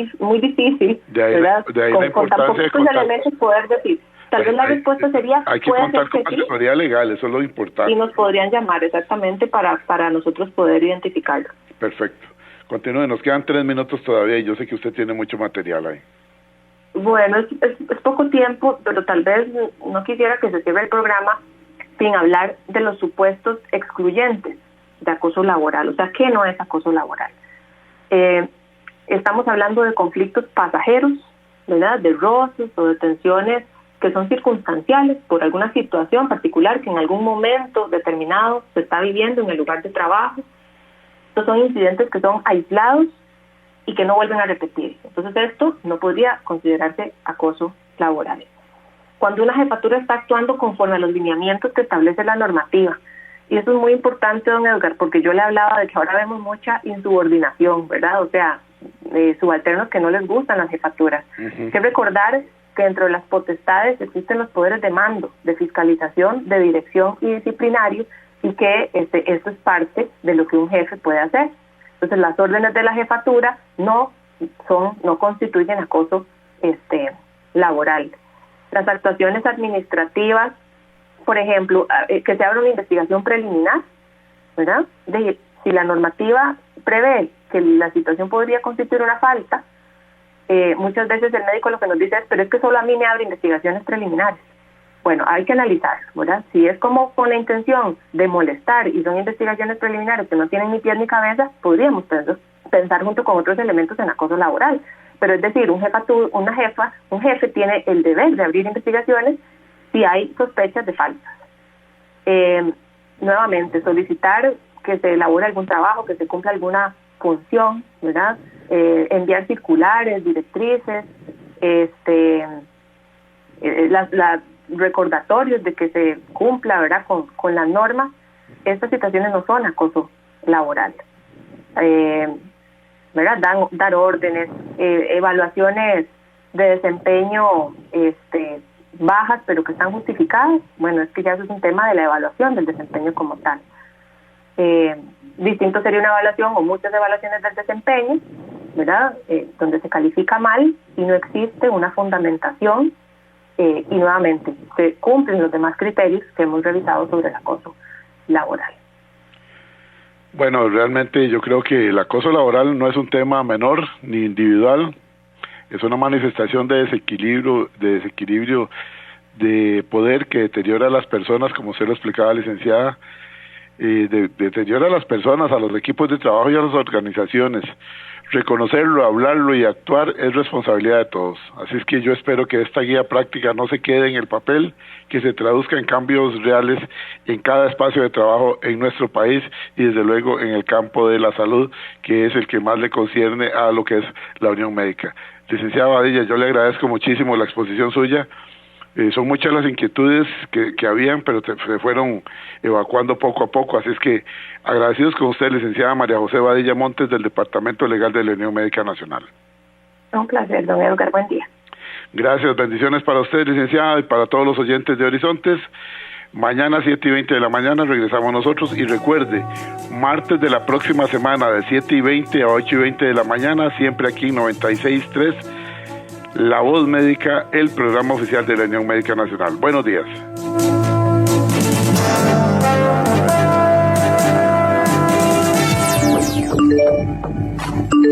difícil, ¿verdad? Con tan poquitos elementos poder decir. Tal vez la respuesta sería, hay que contar con asesoría legal, eso es lo importante. Y nos podrían llamar exactamente para nosotros poder identificarlo. Perfecto. Continúe, nos quedan 3 minutos todavía y yo sé que usted tiene mucho material ahí. Bueno, es poco tiempo, pero tal vez no quisiera que se cierre el programa sin hablar de los supuestos excluyentes de acoso laboral. O sea, ¿qué no es acoso laboral? Estamos hablando de conflictos pasajeros, ¿verdad? De roces o de tensiones que son circunstanciales por alguna situación particular que en algún momento determinado se está viviendo en el lugar de trabajo. Estos son incidentes que son aislados y que no vuelven a repetir. Entonces esto no podría considerarse acoso laboral. Cuando una jefatura está actuando conforme a los lineamientos que establece la normativa, y eso es muy importante, don Edgar, porque yo le hablaba de que ahora vemos mucha insubordinación, ¿verdad? O sea, subalternos que no les gustan las jefaturas. Hay que recordar que dentro de las potestades existen los poderes de mando, de fiscalización, de dirección y disciplinario, y que esto es parte de lo que un jefe puede hacer. Entonces las órdenes de la jefatura no constituyen acoso laboral. Las actuaciones administrativas, por ejemplo, que se abra una investigación preliminar, ¿verdad? Si la normativa prevé que la situación podría constituir una falta, muchas veces el médico lo que nos dice es, pero es que solo a mí me abre investigaciones preliminares. Bueno, hay que analizar, ¿verdad? Si es como con la intención de molestar y son investigaciones preliminares que no tienen ni pies ni cabeza, podríamos pensar junto con otros elementos en acoso laboral. Pero es decir, un jefe tiene el deber de abrir investigaciones si hay sospechas de faltas. Nuevamente, solicitar que se elabore algún trabajo, que se cumpla alguna función, ¿verdad? Enviar circulares, directrices, recordatorios de que se cumpla, ¿verdad? Con las normas. Estas situaciones no son acoso laboral, ¿verdad? Dar órdenes, evaluaciones de desempeño bajas pero que están justificadas. Bueno, es que ya eso es un tema de la evaluación del desempeño como tal. Distinto sería una evaluación o muchas evaluaciones del desempeño, ¿verdad? Donde se califica mal y no existe una fundamentación, y nuevamente se cumplen los demás criterios que hemos revisado sobre el acoso laboral. Bueno, realmente yo creo que el acoso laboral no es un tema menor ni individual, es una manifestación de desequilibrio de poder que deteriora a las personas, como usted lo explicaba, licenciada, deteriora a las personas, a los equipos de trabajo y a las organizaciones. Reconocerlo, hablarlo y actuar es responsabilidad de todos. Así es que yo espero que esta guía práctica no se quede en el papel, que se traduzca en cambios reales en cada espacio de trabajo en nuestro país y desde luego en el campo de la salud, que es el que más le concierne a lo que es la Unión Médica. Licenciada Badilla, yo le agradezco muchísimo la exposición suya. Son muchas las inquietudes que habían, pero se fueron evacuando poco a poco, así es que agradecidos con usted, licenciada María José Badilla Montes, del Departamento Legal de la Unión Médica Nacional. Un placer, don Edgar, buen día. Gracias, bendiciones para usted, licenciada, y para todos los oyentes de Horizontes. Mañana 7:20 de la mañana regresamos nosotros, y recuerde, martes de la próxima semana de 7:20 a 8:20 de la mañana, siempre aquí en 96.3, La Voz Médica, el programa oficial de la Unión Médica Nacional. Buenos días.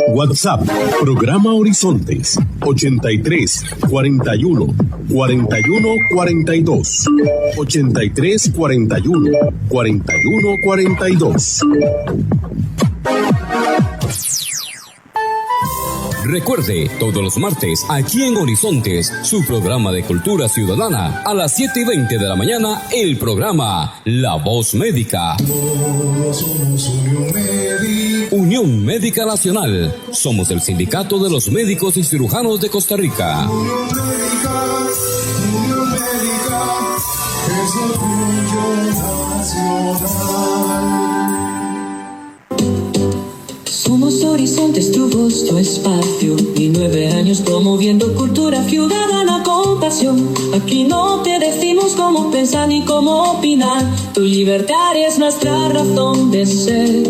WhatsApp, programa Horizontes, 83 41 41 42, 83 41 41 42. Recuerde, todos los martes, aquí en Horizontes, su programa de cultura ciudadana, a las 7:20 de la mañana, el programa La Voz Médica. Todos somos Unión Médica. Unión Médica Nacional. Somos el sindicato de los médicos y cirujanos de Costa Rica. Unión Médica es orgullo nacional. Somos Horizontes, tu voz, tu espacio, y 9 años promoviendo cultura ciudadana con pasión. Aquí no te decimos cómo pensar ni cómo opinar, tu libertad es nuestra razón de ser.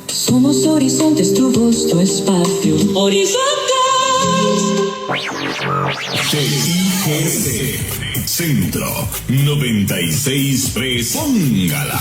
Somos Horizontes, tu voz, tu espacio. Horizontes. CIGC Centro 96.3. Póngala.